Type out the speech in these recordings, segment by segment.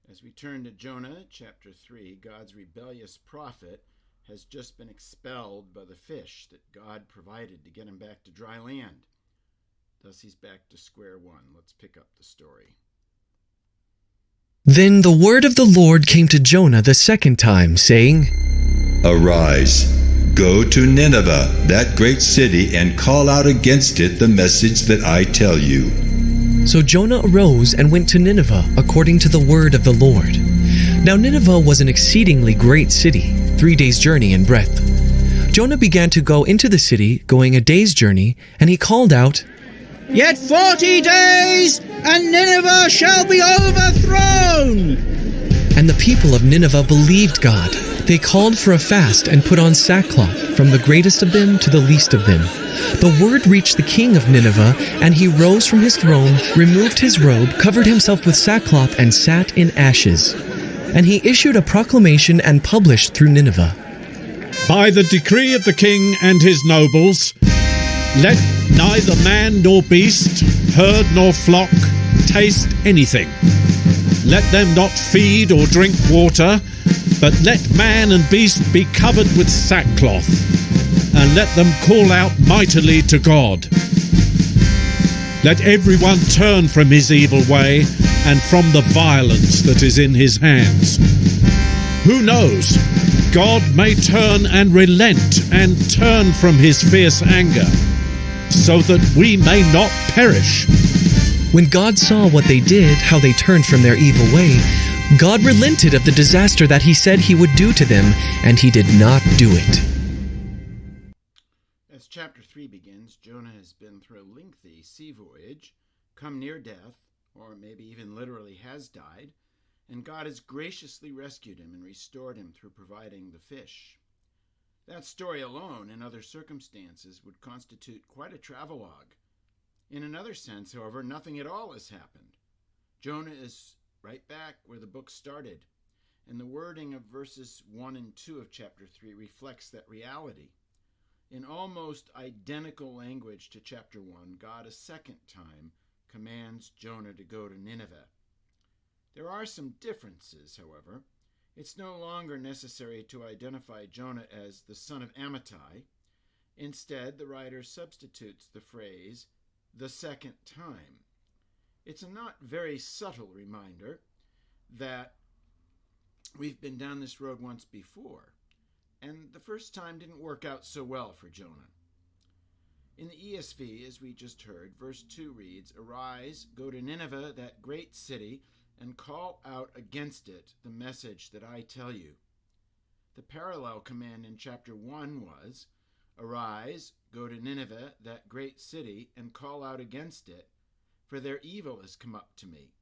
As we turn to Jonah chapter 3, God's rebellious prophet has just been expelled by the fish that God provided to get him back to dry land. Thus he's back to square one. Let's pick up the story. Then the word of the Lord came to Jonah the second time, saying, Arise, go to Nineveh, that great city, and call out against it the message that I tell you. So Jonah arose and went to Nineveh according to the word of the Lord. Now Nineveh was an exceedingly great city, 3 days' journey in breadth. Jonah began to go into the city, going a day's journey, and he called out, Yet 40 days, and Nineveh shall be overthrown! And the people of Nineveh believed God. They called for a fast and put on sackcloth, from the greatest of them to the least of them. The word reached the king of Nineveh, and he rose from his throne, removed his robe, covered himself with sackcloth, and sat in ashes. And he issued a proclamation and published through Nineveh. By the decree of the king and his nobles, let neither man nor beast, herd nor flock, taste anything. Let them not feed or drink water, but let man and beast be covered with sackcloth, and let them call out mightily to God. Let everyone turn from his evil way and from the violence that is in his hands. Who knows? God may turn and relent and turn from his fierce anger, so that we may not perish. When God saw what they did, how they turned from their evil way, God relented of the disaster that he said he would do to them, and he did not do it. As chapter 3 begins, Jonah has been through a lengthy sea voyage, come near death, or maybe even literally has died, and God has graciously rescued him and restored him through providing the fish. That story alone, in other circumstances, would constitute quite a travelogue. In another sense, however, nothing at all has happened. Jonah is right back where the book started, and the wording of verses 1 and 2 of chapter 3 reflects that reality. In almost identical language to chapter 1, God a second time commands Jonah to go to Nineveh. There are some differences, however. It's no longer necessary to identify Jonah as the son of Amittai. Instead, the writer substitutes the phrase, the second time. It's a not very subtle reminder that we've been down this road once before, and the first time didn't work out so well for Jonah. In the ESV, as we just heard, verse 2 reads, Arise, go to Nineveh, that great city, and call out against it the message that I tell you. The parallel command in chapter 1 was, Arise, go to Nineveh, that great city, and call out against it, for their evil has come up to me.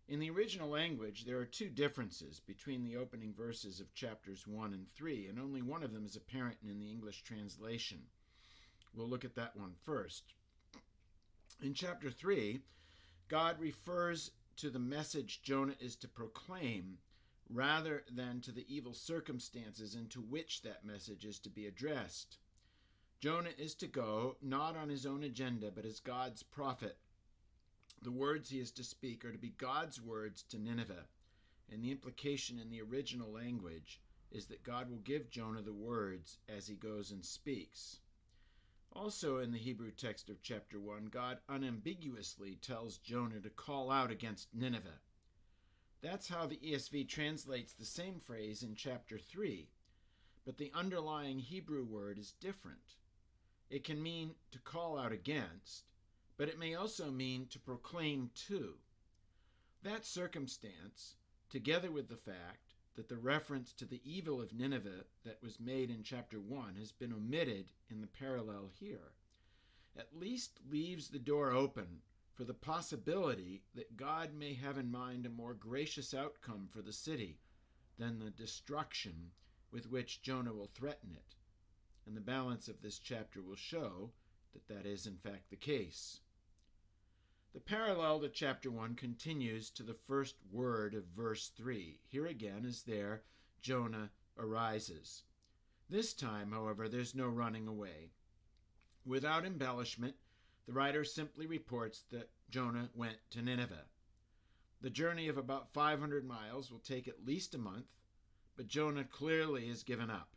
In the original language, there are two differences between the opening verses of chapters 1 and 3, and only one of them is apparent in the English translation. We'll look at that one first. In chapter 3, God refers to the message Jonah is to proclaim rather than to the evil circumstances into which that message is to be addressed. Jonah is to go not on his own agenda, but as God's prophet. The words he is to speak are to be God's words to Nineveh, and the implication in the original language is that God will give Jonah the words as he goes and speaks. Also in the Hebrew text of chapter 1, God unambiguously tells Jonah to call out against Nineveh. That's how the ESV translates the same phrase in chapter 3, but the underlying Hebrew word is different. It can mean to call out against, but it may also mean to proclaim to. That circumstance, together with the fact that the reference to the evil of Nineveh that was made in chapter 1 has been omitted in the parallel here, at least leaves the door open for the possibility that God may have in mind a more gracious outcome for the city than the destruction with which Jonah will threaten it. And the balance of this chapter will show that that is in fact the case. The parallel to chapter 1 continues to the first word of verse 3. Here again is there, Jonah arises. This time, however, there's no running away. Without embellishment, the writer simply reports that Jonah went to Nineveh. The journey of about 500 miles will take at least a month, but Jonah clearly has given up.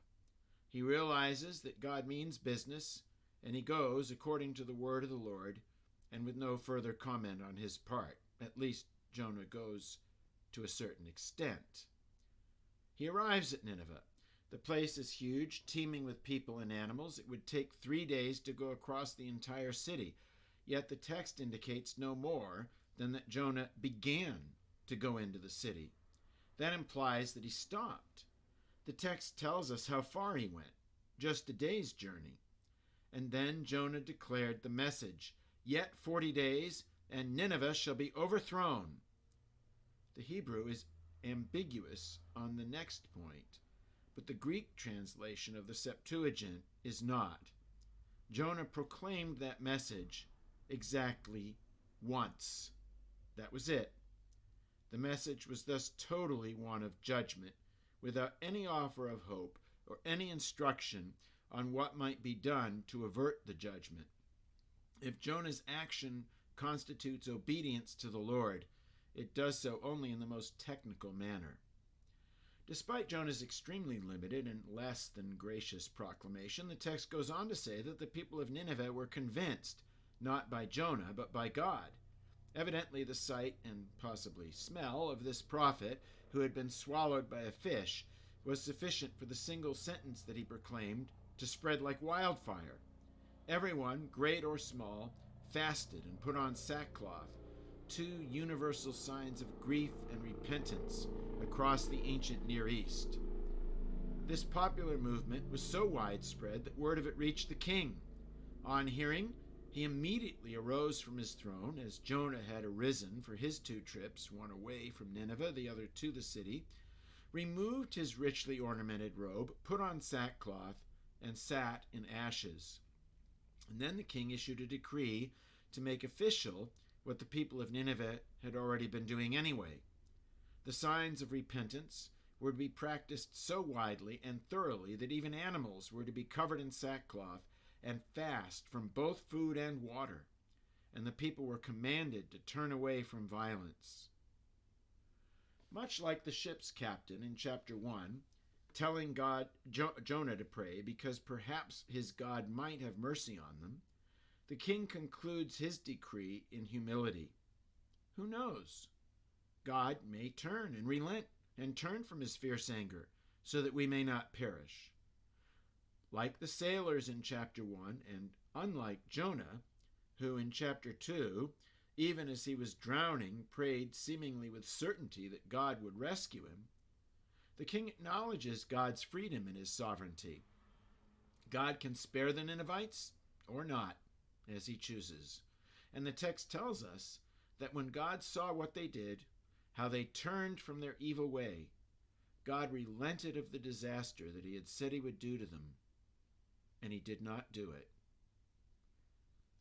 He realizes that God means business, and he goes according to the word of the Lord, and with no further comment on his part. At least Jonah goes to a certain extent. He arrives at Nineveh. The place is huge, teeming with people and animals. It would take 3 days to go across the entire city, yet the text indicates no more than that Jonah began to go into the city. That implies that he stopped. The text tells us how far he went, just a day's journey. And then Jonah declared the message, "Yet 40 days, and Nineveh shall be overthrown." The Hebrew is ambiguous on the next point, but the Greek translation of the Septuagint is not. Jonah proclaimed that message exactly once. That was it. The message was thus totally one of judgment, without any offer of hope or any instruction on what might be done to avert the judgment. If Jonah's action constitutes obedience to the Lord, it does so only in the most technical manner. Despite Jonah's extremely limited and less than gracious proclamation, the text goes on to say that the people of Nineveh were convinced, not by Jonah, but by God. Evidently, the sight and possibly smell of this prophet, who had been swallowed by a fish, was sufficient for the single sentence that he proclaimed to spread like wildfire. Everyone, great or small, fasted and put on sackcloth, two universal signs of grief and repentance across the ancient Near East. This popular movement was so widespread that word of it reached the king. On hearing, he immediately arose from his throne, as Jonah had arisen for his 2 trips, one away from Nineveh, the other to the city, removed his richly ornamented robe, put on sackcloth, and sat in ashes. And then the king issued a decree to make official what the people of Nineveh had already been doing anyway. The signs of repentance were to be practiced so widely and thoroughly that even animals were to be covered in sackcloth and fast from both food and water, and the people were commanded to turn away from violence. Much like the ship's captain in chapter 1, telling Jonah to pray because perhaps his God might have mercy on them, the king concludes his decree in humility. Who knows? God may turn and relent and turn from his fierce anger so that we may not perish. Like the sailors in chapter 1, and unlike Jonah, who in chapter 2, even as he was drowning, prayed seemingly with certainty that God would rescue him, the king acknowledges God's freedom in his sovereignty. God can spare the Ninevites or not, as he chooses. And the text tells us that when God saw what they did, how they turned from their evil way, God relented of the disaster that he had said he would do to them, and he did not do it.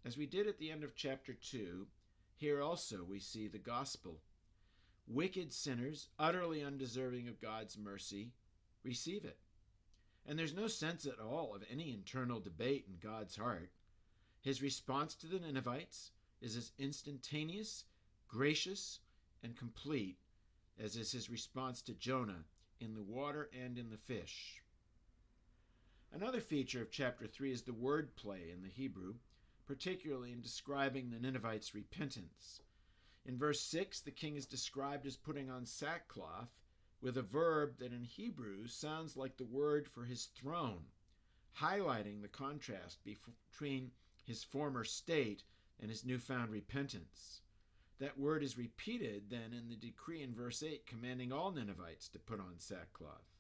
As we did at the end of chapter 2, here also we see the gospel. Wicked sinners, utterly undeserving of God's mercy, receive it. And there's no sense at all of any internal debate in God's heart. His response to the Ninevites is as instantaneous, gracious, and complete as is his response to Jonah in the water and in the fish. Another feature of chapter 3 is the wordplay in the Hebrew, particularly in describing the Ninevites' repentance. In verse 6, the king is described as putting on sackcloth with a verb that in Hebrew sounds like the word for his throne, highlighting the contrast between his former state and his newfound repentance. That word is repeated then in the decree in verse 8, commanding all Ninevites to put on sackcloth.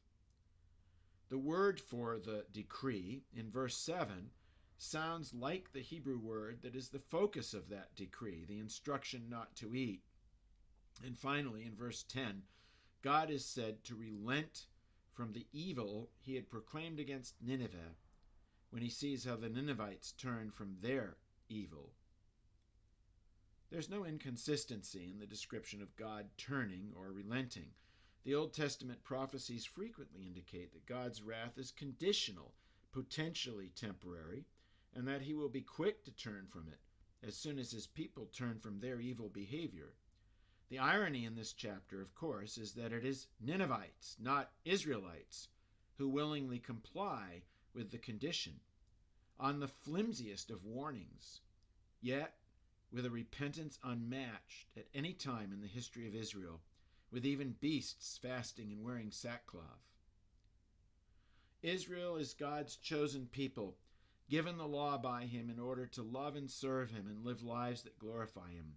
The word for the decree in verse 7 sounds like the Hebrew word that is the focus of that decree, the instruction not to eat. And finally, in verse 10, God is said to relent from the evil he had proclaimed against Nineveh when he sees how the Ninevites turn from their evil. There's no inconsistency in the description of God turning or relenting. The Old Testament prophecies frequently indicate that God's wrath is conditional, potentially temporary, and that he will be quick to turn from it as soon as his people turn from their evil behavior. The irony in this chapter, of course, is that it is Ninevites, not Israelites, who willingly comply with the condition on the flimsiest of warnings, yet with a repentance unmatched at any time in the history of Israel, with even beasts fasting and wearing sackcloth. Israel is God's chosen people, given the law by him in order to love and serve him and live lives that glorify him.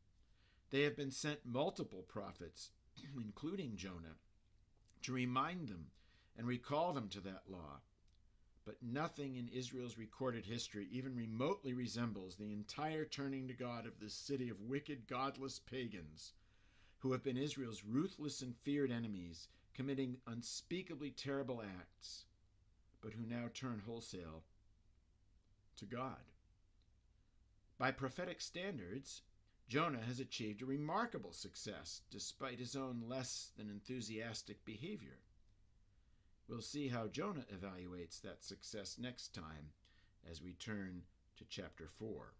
They have been sent multiple prophets, including Jonah, to remind them and recall them to that law. But nothing in Israel's recorded history even remotely resembles the entire turning to God of this city of wicked, godless pagans who have been Israel's ruthless and feared enemies, committing unspeakably terrible acts, but who now turn wholesale to God. By prophetic standards, Jonah has achieved a remarkable success despite his own less than enthusiastic behavior. We'll see how Jonah evaluates that success next time as we turn to chapter 4.